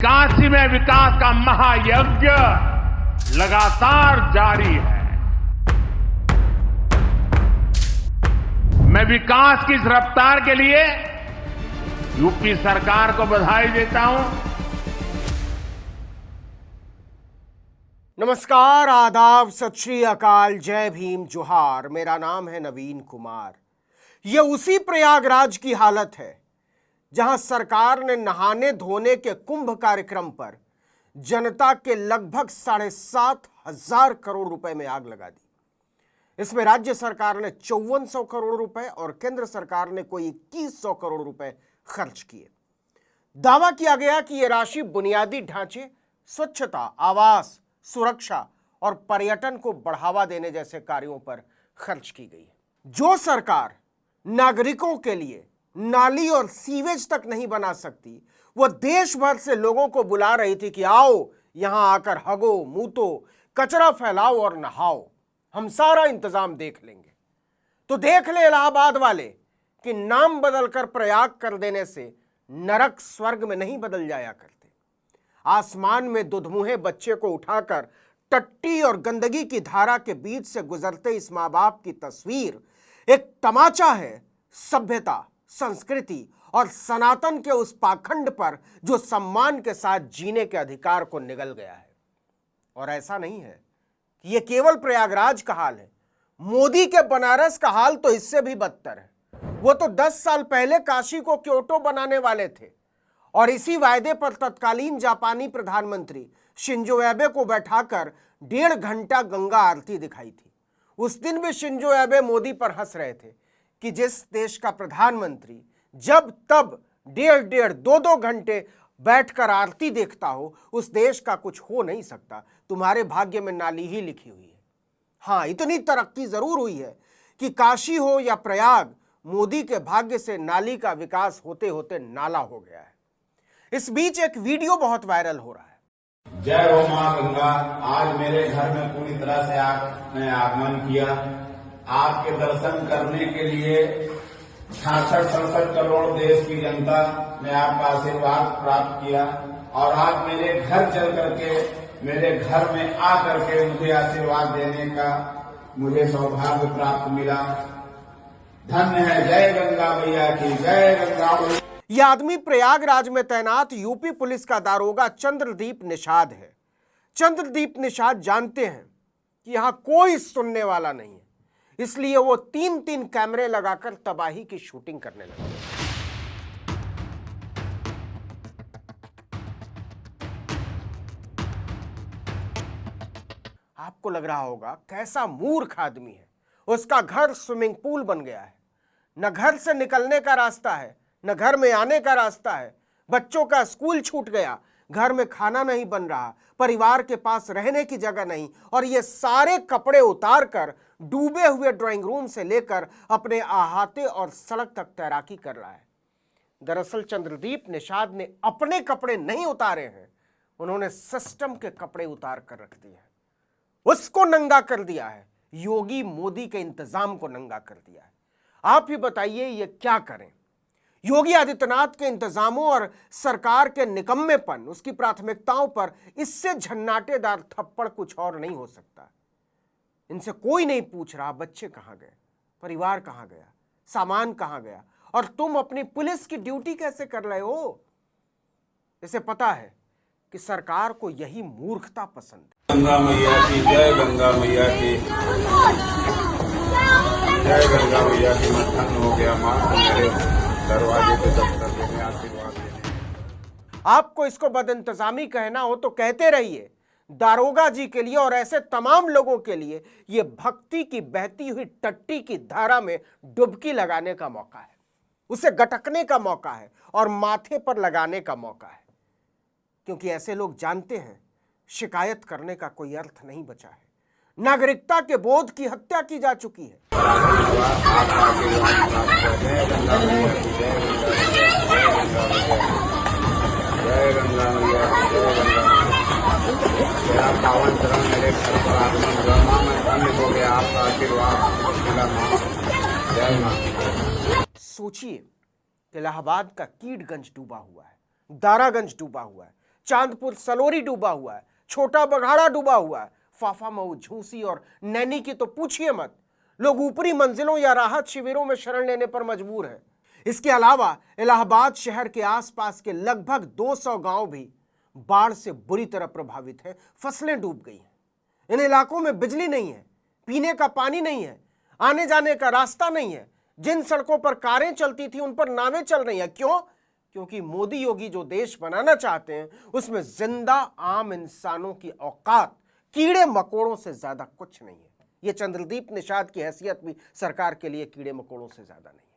काशी में विकास का महायज्ञ लगातार जारी है। मैं विकास की इस रफ्तार के लिए यूपी सरकार को बधाई देता हूं। नमस्कार, आदाब, सत श्री अकाल, जय भीम, जोहार। मेरा नाम है नवीन कुमार। यह उसी प्रयागराज की हालत है जहां सरकार ने नहाने धोने के कुंभ कार्यक्रम पर जनता के लगभग 7,500 करोड़ रुपए में आग लगा दी। इसमें राज्य सरकार ने 5400 करोड़ रुपए और केंद्र सरकार ने कोई 2100 करोड़ रुपए खर्च किए। दावा किया गया कि यह राशि बुनियादी ढांचे, स्वच्छता, आवास, सुरक्षा और पर्यटन को बढ़ावा देने जैसे कार्यों पर खर्च की गई है। जो सरकार नागरिकों के लिए नाली और सीवेज तक नहीं बना सकती, वो देश भर से लोगों को बुला रही थी कि आओ यहां आकर हगो, मूतो, कचरा फैलाओ और नहाओ, हम सारा इंतजाम देख लेंगे। तो देख ले इलाहाबाद वाले कि नाम बदलकर प्रयाग कर देने से नरक स्वर्ग में नहीं बदल जाया करते। आसमान में दुधमुहे बच्चे को उठाकर टट्टी और गंदगी की धारा के बीच से गुजरते इस माँ बाप की तस्वीर एक तमाचा है सभ्यता, संस्कृति और सनातन के उस पाखंड पर जो सम्मान के साथ जीने के अधिकार को निगल गया है। और ऐसा नहीं है कि यह केवल प्रयागराज का हाल है, मोदी के बनारस का हाल तो इससे भी बदतर है। वो तो 10 साल पहले काशी को क्योटो बनाने वाले थे और इसी वायदे पर तत्कालीन जापानी प्रधानमंत्री शिंजो एबे को बैठाकर 1.5 घंटा गंगा आरती दिखाई थी। उस दिन भी शिंजो एबे मोदी पर हंस रहे थे कि जिस देश का प्रधानमंत्री जब तब 1.5, 2 घंटे बैठकर आरती देखता हो, उस देश का कुछ हो नहीं सकता। तुम्हारे भाग्य में नाली ही लिखी हुई है। हाँ, इतनी तरक्की जरूर हुई है कि काशी हो या प्रयाग, मोदी के भाग्य से नाली का विकास होते होते नाला हो गया है। इस बीच एक वीडियो बहुत वायरल हो रहा है। जय हो मां गंगा। आज मेरे घर में पूरी तरह से आपने आगमन किया। आपके दर्शन करने के लिए 66-67 करोड़ देश की जनता ने आपका आशीर्वाद प्राप्त किया और आप मेरे घर चल करके, मेरे घर में आ करके मुझे आशीर्वाद देने का मुझे सौभाग्य प्राप्त मिला। धन्य है। जय गंगा मैया की, जय गंगा मैया। यह आदमी प्रयागराज में तैनात यूपी पुलिस का दारोगा चंद्रदीप निषाद है। चंद्रदीप निषाद जानते हैं कि यहां कोई सुनने वाला नहीं है, इसलिए वो 3-3 कैमरे लगाकर तबाही की शूटिंग करने लगे। आपको लग रहा होगा कैसा मूर्ख आदमी है। उसका घर स्विमिंग पूल बन गया है। न घर से निकलने का रास्ता है, न घर में आने का रास्ता है। बच्चों का स्कूल छूट गया, घर में खाना नहीं बन रहा, परिवार के पास रहने की जगह नहीं, और ये सारे कपड़े उतार कर डूबे हुए ड्राइंग रूम से लेकर अपने अहाते और सड़क तक तैराकी कर रहा है। दरअसल चंद्रदीप निषाद ने अपने कपड़े नहीं उतारे हैं, उन्होंने सिस्टम के कपड़े उतार कर रख दिए हैं। उसको नंगा कर दिया है, योगी मोदी के इंतजाम को नंगा कर दिया है। आप ही बताइए ये क्या करें। योगी आदित्यनाथ के इंतजामों और सरकार के निकम्मेपन, उसकी प्राथमिकताओं पर इससे झन्नाटेदार थप्पड़ कुछ और नहीं हो सकता। इनसे कोई नहीं पूछ रहा बच्चे कहां गए, परिवार कहां गया, सामान कहां गया, और तुम अपनी पुलिस की ड्यूटी कैसे कर रहे हो। इसे पता है कि सरकार को यही मूर्खता पसंद है। गंगा मैया की जय, गंगा मैया की जय, गंगा मैया की। मैं धन्य हो गया मां, मेरे दरवाजे पे दस्तक में आशीर्वाद देने। आपको इसको बदइंतजामी कहना हो तो कहते रहिए। दारोगा जी के लिए और ऐसे तमाम लोगों के लिए यह भक्ति की बहती हुई टट्टी की धारा में डुबकी लगाने का मौका है, उसे गटकने का मौका है और माथे पर लगाने का मौका है। क्योंकि ऐसे लोग जानते हैं शिकायत करने का कोई अर्थ नहीं बचा है। नागरिकता के बोध की हत्या की जा चुकी है। जय गंगा मैया, मेरा पावन चरण मेरे घर पर आगमन हुआ मां, मैं धन्य हो गया। आपका आशीर्वाद मिला मां। जय मां। सोचिए, इलाहाबाद का कीडगंज डूबा हुआ है, दारागंज डूबा हुआ है, चांदपुर सलोरी डूबा हुआ है, छोटा बघाड़ा डूबा हुआ है, फाफा मऊ, झूसी और नैनी की तो पूछिए मत। लोग ऊपरी मंजिलों या राहत शिविरों में शरण लेने पर मजबूर हैं। इसके अलावा इलाहाबाद शहर के आसपास के लगभग 200 गांव भी बाढ़ से बुरी तरह प्रभावित हैं। फसलें डूब गई हैं। इन इलाकों में बिजली नहीं है, पीने का पानी नहीं है, आने जाने का रास्ता नहीं है। जिन सड़कों पर कारें चलती थी उन पर नावें चल रही हैं। क्यों? क्योंकि मोदी योगी जो देश बनाना चाहते हैं उसमें जिंदा आम इंसानों की औकात कीड़े मकोड़ों से ज्यादा कुछ नहीं है। यह चंद्रदीप निषाद की हैसियत भी सरकार के लिए कीड़े मकोड़ों से ज्यादा नहीं है।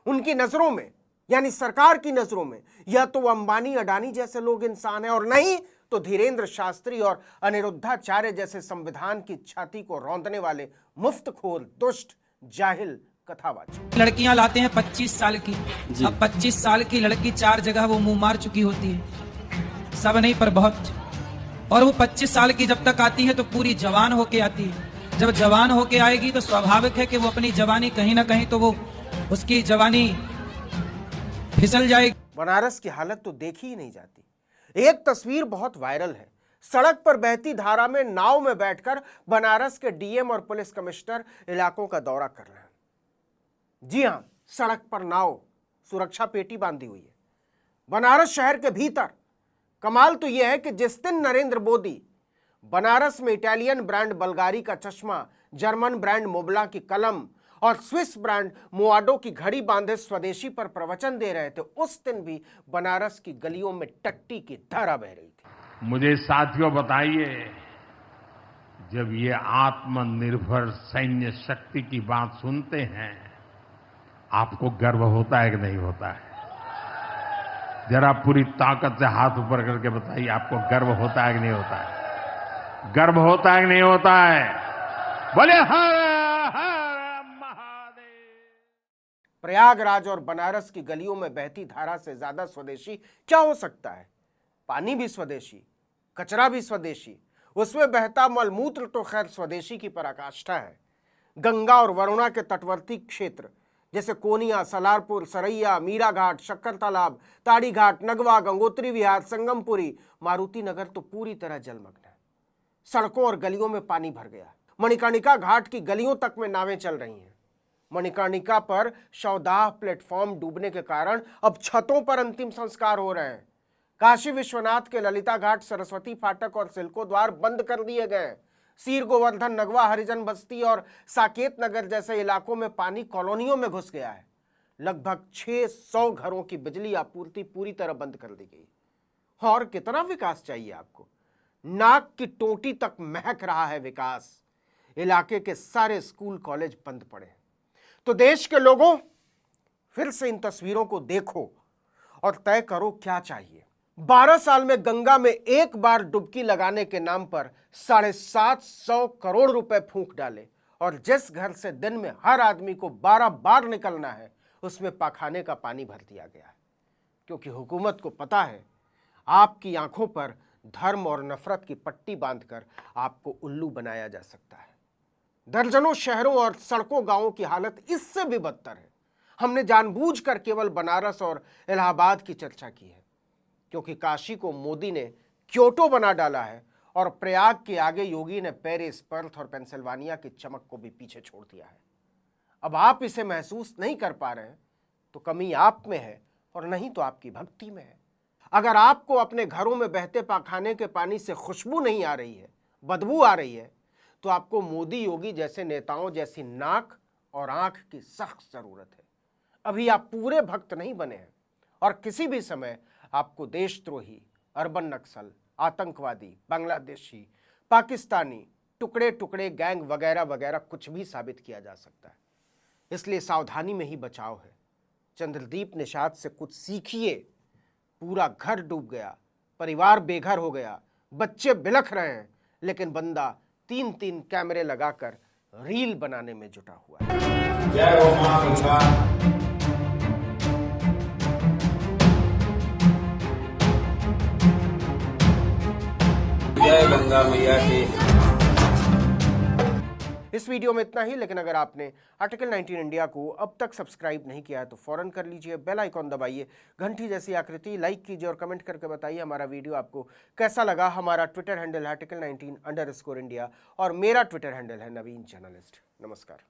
उनकी नजरों में, यानी सरकार की नजरों में, या तो अंबानी अडानी जैसे लोग इंसान हैं और नहीं तो धीरेन्द्र शास्त्री और अनिरुद्धाचार्य जैसे संविधान की छाती को रौंदने वाले मुफ्तखोर, दुष्ट, जाहिल कथावाचक। लड़कियां लाते हैं 25 साल की। अब 25 साल की लड़की 4 जगह वो मुंह मार चुकी होती है, सब नहीं पर बहुत। और वो 25 साल की जब तक आती है तो पूरी जवान होके आती है। जब जवान होके आएगी तो स्वाभाविक है कि वो अपनी जवानी कहीं ना कहीं तो वो उसकी जवानी फिसल जाएगी। बनारस की हालत तो देखी ही नहीं जाती। एक तस्वीर बहुत वायरल है। सड़क पर बहती धारा में नाव में बैठकर बनारस के डीएम और पुलिस कमिश्नर इलाकों का दौरा कर रहे हैं। जी हां, सड़क पर नाव, सुरक्षा पेटी बांधी हुई है बनारस शहर के भीतर। कमाल तो यह है कि जिस दिन नरेंद्र मोदी बनारस में इटालियन ब्रांड बल्गारी का चश्मा, जर्मन ब्रांड मोबला की कलम और स्विस ब्रांड मोआडो की घड़ी बांधे स्वदेशी पर प्रवचन दे रहे थे, उस दिन भी बनारस की गलियों में टट्टी की धारा बह रही थी। मुझे साथियों बताइए, जब ये आत्मनिर्भर सैन्य शक्ति की बात सुनते हैं आपको गर्व होता है कि नहीं होता है? जरा पूरी ताकत से हाथ ऊपर करके बताइए, आपको गर्व होता है कि नहीं होता है? गर्व होता है कि नहीं होता है? बोले हर हर महादेव। प्रयागराज और बनारस की गलियों में बहती धारा से ज्यादा स्वदेशी क्या हो सकता है? पानी भी स्वदेशी, कचरा भी स्वदेशी, उसमें बहता मलमूत्र तो खैर स्वदेशी की पराकाष्ठा है। गंगा और वरुणा के तटवर्ती क्षेत्र जैसे कोनिया, सलारपुर, सरैया, मीरा घाट, शक्कर तालाब, ताड़ी घाट, नगवा, गंगोत्री विहार, संगमपुरी, मारुति नगर तो पूरी तरह जलमग्न है। सड़कों और गलियों में पानी भर गया। मणिकर्णिका घाट की गलियों तक में नावें चल रही हैं। मणिकर्णिका पर शवदाह प्लेटफॉर्म डूबने के कारण अब छतों पर अंतिम संस्कार हो रहे हैं। काशी विश्वनाथ के ललिता घाट, सरस्वती फाटक और सिल्को द्वार बंद कर दिए गए। सीर गोवर्धन, नगवा, हरिजन बस्ती और साकेत नगर जैसे इलाकों में पानी कॉलोनियों में घुस गया है। लगभग 600 घरों की बिजली आपूर्ति पूरी तरह बंद कर दी गई। और कितना विकास चाहिए आपको? नाक की टोटी तक महक रहा है विकास। इलाके के सारे स्कूल कॉलेज बंद पड़े। तो देश के लोगों, फिर से इन तस्वीरों को देखो और तय करो क्या चाहिए। 12 साल में गंगा में एक बार डुबकी लगाने के नाम पर 750 करोड़ रुपए फूंक डाले और जिस घर से दिन में हर आदमी को 12 बार निकलना है उसमें पाखाने का पानी भर दिया गया है। क्योंकि हुकूमत को पता है आपकी आंखों पर धर्म और नफरत की पट्टी बांधकर आपको उल्लू बनाया जा सकता है। दर्जनों शहरों और सड़कों, गांवों की हालत इससे भी बदतर है। हमने जानबूझकर केवल बनारस और इलाहाबाद की चर्चा की है क्योंकि काशी को मोदी ने क्योटो बना डाला है और प्रयाग के आगे योगी ने पेरिस, पर्थ और पेंसिल्वानिया की चमक को भी पीछे छोड़ दिया है। अब आप इसे महसूस नहीं कर पा रहे हैं तो कमी आप में है और नहीं तो आपकी भक्ति में है। अगर आपको अपने घरों में बहते पाखाने के पानी से खुशबू नहीं आ रही है, बदबू आ रही है, तो आपको मोदी योगी जैसे नेताओं जैसी नाक और आंख की सख्त जरूरत है। अभी आप पूरे भक्त नहीं बने हैं और किसी भी समय आपको देशद्रोही, अर्बन नक्सल, आतंकवादी, बांग्लादेशी, पाकिस्तानी, टुकड़े टुकड़े गैंग वगैरह वगैरह कुछ भी साबित किया जा सकता है। इसलिए सावधानी में ही बचाव है। चंद्रदीप निषाद से कुछ सीखिए। पूरा घर डूब गया, परिवार बेघर हो गया, बच्चे बिलख रहे हैं, लेकिन बंदा 3-3 कैमरे लगाकर रील बनाने में जुटा हुआ है। जय हो मां गंगा। जय गंगा मैया की। इस वीडियो में इतना ही, लेकिन अगर आपने आर्टिकल 19 इंडिया को अब तक सब्सक्राइब नहीं किया है तो फौरन कर लीजिए, बेल आइकॉन दबाइए, घंटी जैसी आकृति, लाइक कीजिए और कमेंट करके बताइए हमारा वीडियो आपको कैसा लगा। हमारा ट्विटर हैंडल है article19_India और मेरा ट्विटर हैंडल है नवीन जर्नलिस्ट। नमस्कार।